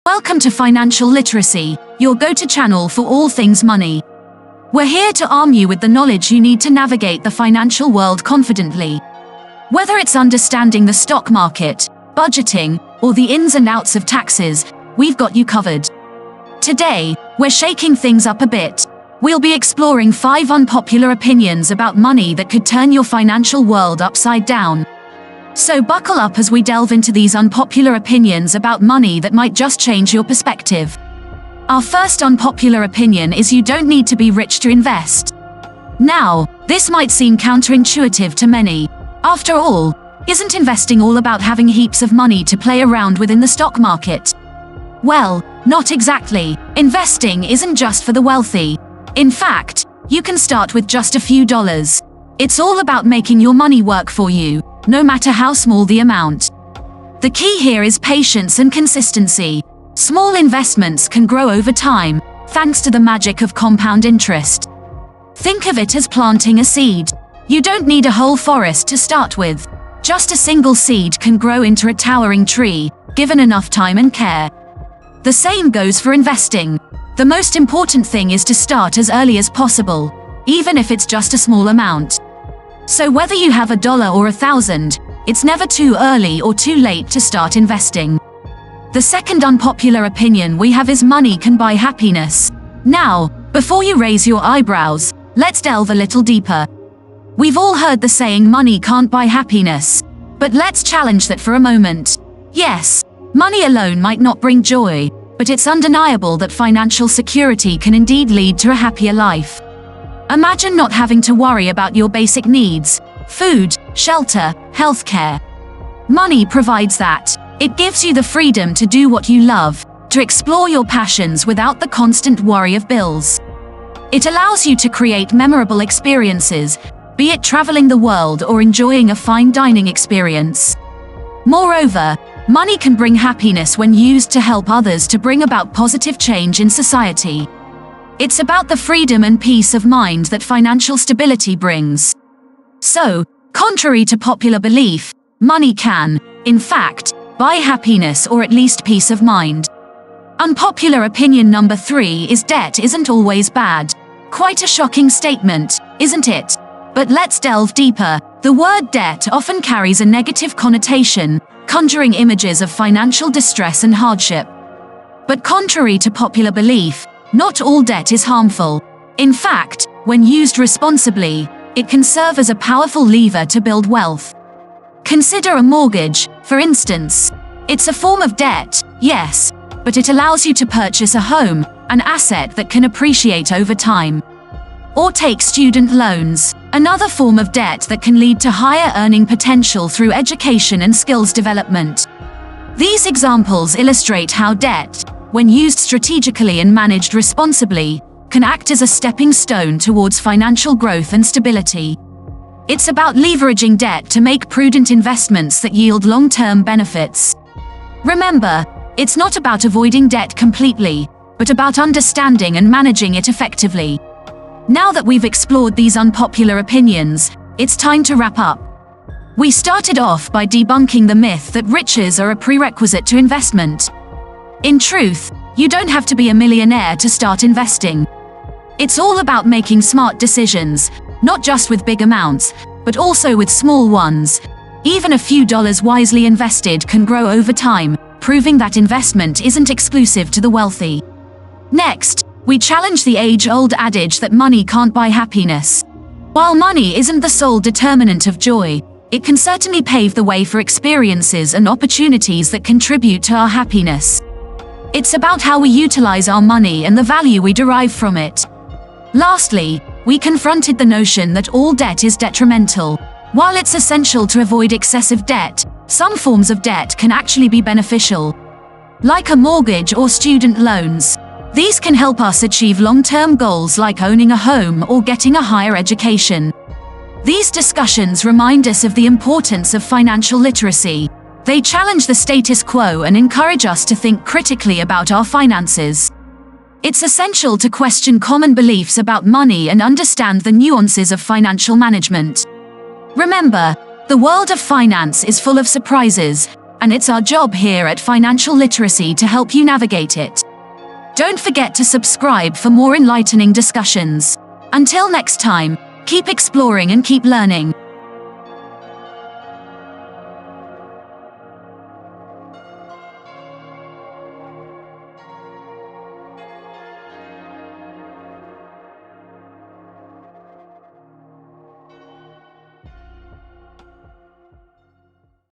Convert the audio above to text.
Welcome to Financial Literacy, your go-to channel for all things money. We're here to arm you with the knowledge you need to navigate the financial world confidently. Whether it's understanding the stock market, budgeting, or the ins and outs of taxes, we've got you covered. Today, we're shaking things up a bit. We'll be exploring 5 unpopular opinions about money that could turn your financial world upside down. So buckle up as we delve into these unpopular opinions about money that might just change your perspective. Our first unpopular opinion is you don't need to be rich to invest. Now, this might seem counterintuitive to many. After all, isn't investing all about having heaps of money to play around with in the stock market? Well, not exactly. Investing isn't just for the wealthy. In fact, you can start with just a few dollars. It's all about making your money work for you, no matter how small the amount. The key here is patience and consistency. Small investments can grow over time, thanks to the magic of compound interest. Think of it as planting a seed. You don't need a whole forest to start with. Just a single seed can grow into a towering tree, given enough time and care. The same goes for investing. The most important thing is to start as early as possible, even if it's just a small amount. So whether you have $1 or $1,000, it's never too early or too late to start investing. The second unpopular opinion we have is money can buy happiness. Now, before you raise your eyebrows, let's delve a little deeper. We've all heard the saying money can't buy happiness. But let's challenge that for a moment. Yes, money alone might not bring joy, but it's undeniable that financial security can indeed lead to a happier life. Imagine not having to worry about your basic needs: food, shelter, healthcare. Money provides that. It gives you the freedom to do what you love, to explore your passions without the constant worry of bills. It allows you to create memorable experiences, be it traveling the world or enjoying a fine dining experience. Moreover, money can bring happiness when used to help others to bring about positive change in society. It's about the freedom and peace of mind that financial stability brings. So, contrary to popular belief, money can, in fact, buy happiness or at least peace of mind. Unpopular opinion number 3 is debt isn't always bad. Quite a shocking statement, isn't it? But let's delve deeper. The word debt often carries a negative connotation, conjuring images of financial distress and hardship. But contrary to popular belief, not all debt is harmful. In fact, when used responsibly, it can serve as a powerful lever to build wealth. Consider a mortgage, for instance. It's a form of debt, yes, but it allows you to purchase a home, an asset that can appreciate over time. Or take student loans, another form of debt that can lead to higher earning potential through education and skills development. These examples illustrate how debt, when used strategically and managed responsibly, can act as a stepping stone towards financial growth and stability. It's about leveraging debt to make prudent investments that yield long-term benefits. Remember, it's not about avoiding debt completely, but about understanding and managing it effectively. Now that we've explored these unpopular opinions, it's time to wrap up. We started off by debunking the myth that riches are a prerequisite to investment. In truth, you don't have to be a millionaire to start investing. It's all about making smart decisions, not just with big amounts, but also with small ones. Even a few dollars wisely invested can grow over time, proving that investment isn't exclusive to the wealthy. Next, we challenge the age-old adage that money can't buy happiness. While money isn't the sole determinant of joy, it can certainly pave the way for experiences and opportunities that contribute to our happiness. It's about how we utilize our money and the value we derive from it. Lastly, we confronted the notion that all debt is detrimental. While it's essential to avoid excessive debt, some forms of debt can actually be beneficial. Like a mortgage or student loans. These can help us achieve long-term goals like owning a home or getting a higher education. These discussions remind us of the importance of financial literacy. They challenge the status quo and encourage us to think critically about our finances. It's essential to question common beliefs about money and understand the nuances of financial management. Remember, the world of finance is full of surprises, and it's our job here at Financial Literacy to help you navigate it. Don't forget to subscribe for more enlightening discussions. Until next time, keep exploring and keep learning.